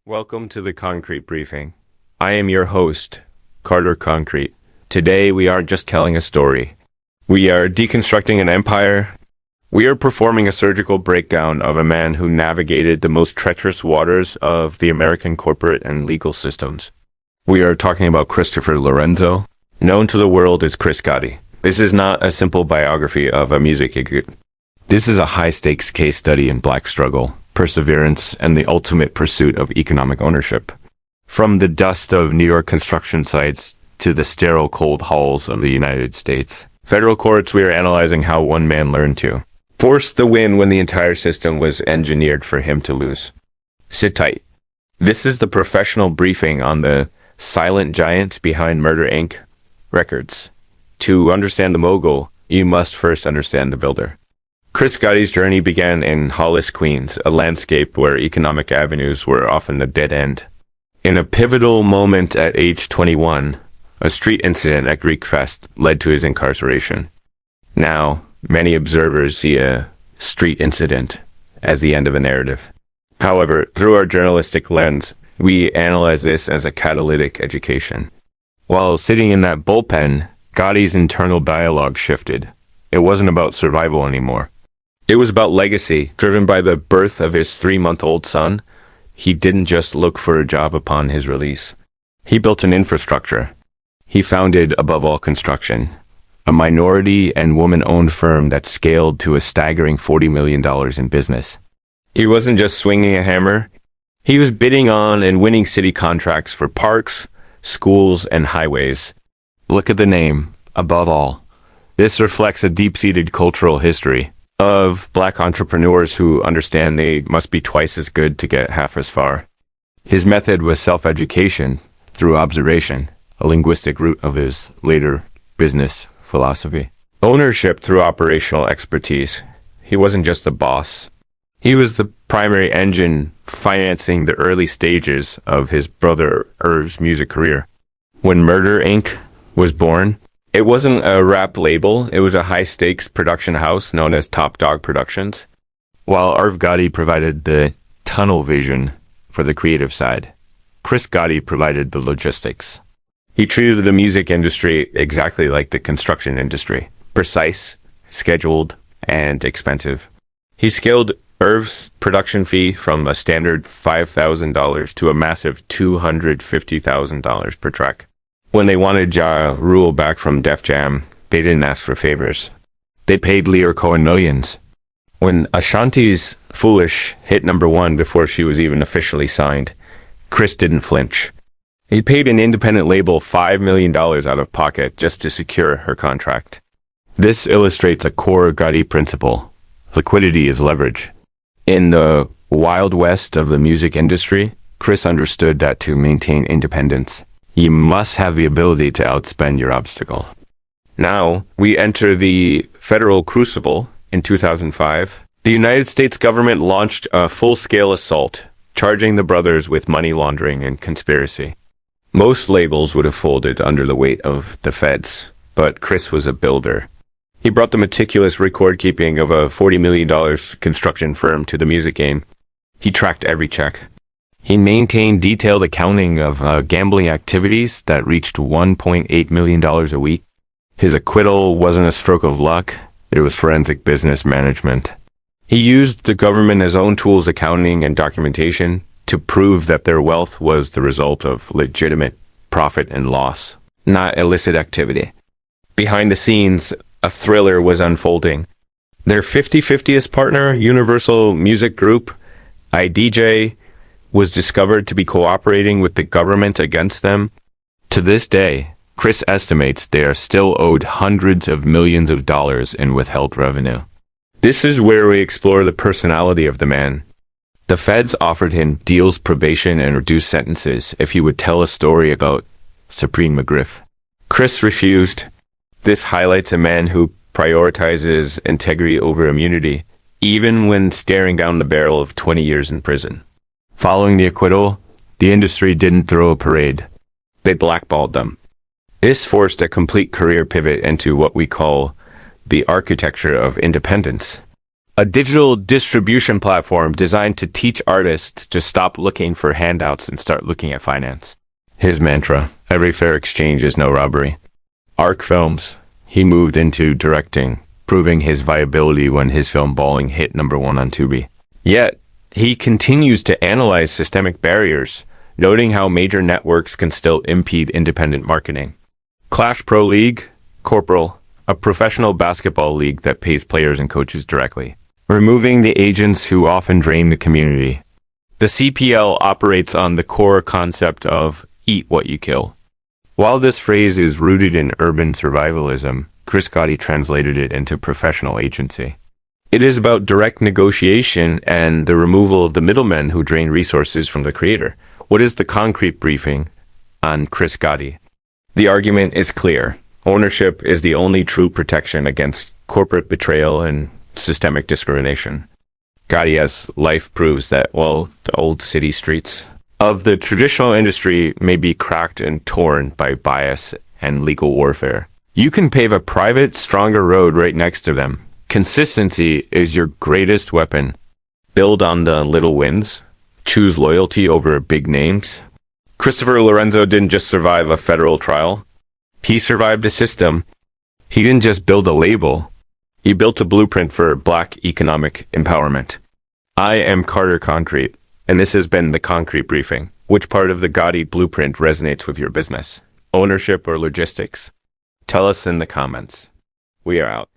Welcome to the Concrete Briefing. I am your host, Carter Concrete. Today we aren't just telling a story. We are deconstructing an empire. We are performing a surgical breakdown of a man who navigated the most treacherous waters of the American corporate and legal systems. We are talking about Christopher Lorenzo, known to the world as Chris Gotti. This is not a simple biography of a music executive. This is a high-stakes case study in black struggle, perseverance, and the ultimate pursuit of economic ownership. From the dust of New York construction sites to the sterile cold halls of the United States, federal courts, we are analyzing how one man learned to force the win when the entire system was engineered for him to lose. Sit tight. This is the professional briefing on the silent giant behind Murder Inc. records. To understand the mogul, you must first understand the builder. Chris Gotti's journey began in Hollis, Queens, a landscape where economic avenues were often a dead end. In a pivotal moment at age 21, a street incident at Greek Fest led to his incarceration. Now, many observers see a street incident as the end of a narrative. However, through our journalistic lens, we analyze this as a catalytic education. While sitting in that bullpen, Gotti's internal dialogue shifted. It wasn't about survival anymore. It was about legacy, driven by the birth of his 3-month-old son. He didn't just look for a job upon his release. He built an infrastructure. He founded Above All Construction, a minority and woman-owned firm that scaled to a staggering $40 million in business. He wasn't just swinging a hammer. He was bidding on and winning city contracts for parks, schools, and highways. Look at the name, Above All. This reflects a deep-seated cultural history of black entrepreneurs who understand they must be twice as good to get half as far. His method was self-education through observation, a linguistic root of his later business philosophy. Ownership through operational expertise. He wasn't just the boss. He was the primary engine financing the early stages of his brother Irv's music career. When Murder Inc. was born, it wasn't a rap label, it was a high-stakes production house known as Top Dog Productions. While Irv Gotti provided the tunnel vision for the creative side, Chris Gotti provided the logistics. He treated the music industry exactly like the construction industry, precise, scheduled, and expensive. He scaled Irv's production fee from a standard $5,000 to a massive $250,000 per track. When they wanted Ja Rule back from Def Jam, they didn't ask for favors. They paid Lear Cohen millions. When Ashanti's Foolish hit #1 before she was even officially signed, Chris didn't flinch. He paid an independent label $5 million out of pocket just to secure her contract. This illustrates a core Gotti principle. Liquidity is leverage. In the Wild West of the music industry, Chris understood that to maintain independence, you must have the ability to outspend your obstacle. Now, we enter the federal crucible in 2005. The United States government launched a full-scale assault, charging the brothers with money laundering and conspiracy. Most labels would have folded under the weight of the feds, but Chris was a builder. He brought the meticulous record-keeping of a $40 million construction firm to the music game. He tracked every check. He maintained detailed accounting of gambling activities that reached $1.8 million a week. His acquittal wasn't a stroke of luck, it was forensic business management. He used the government as own tools, accounting and documentation, to prove that their wealth was the result of legitimate profit and loss, not illicit activity. Behind the scenes, a thriller was unfolding. Their 50/50th partner, Universal Music Group, IDJ, was discovered to be cooperating with the government against them. To this day, Chris estimates they are still owed hundreds of millions of dollars in withheld revenue. This is where we explore the personality of the man. The feds offered him deals, probation, and reduced sentences if he would tell a story about Supreme McGriff. Chris refused. This highlights a man who prioritizes integrity over immunity, even when staring down the barrel of 20 years in prison. Following the acquittal, the industry didn't throw a parade. They blackballed them. This forced a complete career pivot into what we call the architecture of independence. a digital distribution platform designed to teach artists to stop looking for handouts and start looking at finance. His mantra, every fair exchange is no robbery. Arc Films, he moved into directing, proving his viability when his film Balling hit #1 on Tubi. Yet, he continues to analyze systemic barriers, noting how major networks can still impede independent marketing. Clash Pro League, Corporal, a professional basketball league that pays players and coaches directly, removing the agents who often drain the community. The CPL operates on the core concept of eat what you kill. While this phrase is rooted in urban survivalism, Chris Gotti translated it into professional agency. It is about direct negotiation and the removal of the middlemen who drain resources from the creator. What is the concrete briefing on Chris Gotti? The argument is clear. Ownership is the only true protection against corporate betrayal and systemic discrimination. Gotti, as life proves that, well, the old city streets of the traditional industry may be cracked and torn by bias and legal warfare. You can pave a private, stronger road right next to them. Consistency is your greatest weapon. Build on the little wins. Choose loyalty over big names. Christopher Lorenzo didn't just survive a federal trial. He survived a system. He didn't just build a label. He built a blueprint for Black economic empowerment. I am Carter Concrete, and this has been the Concrete Briefing. Which part of the Gotti blueprint resonates with your business? Ownership or logistics? Tell us in the comments. We are out.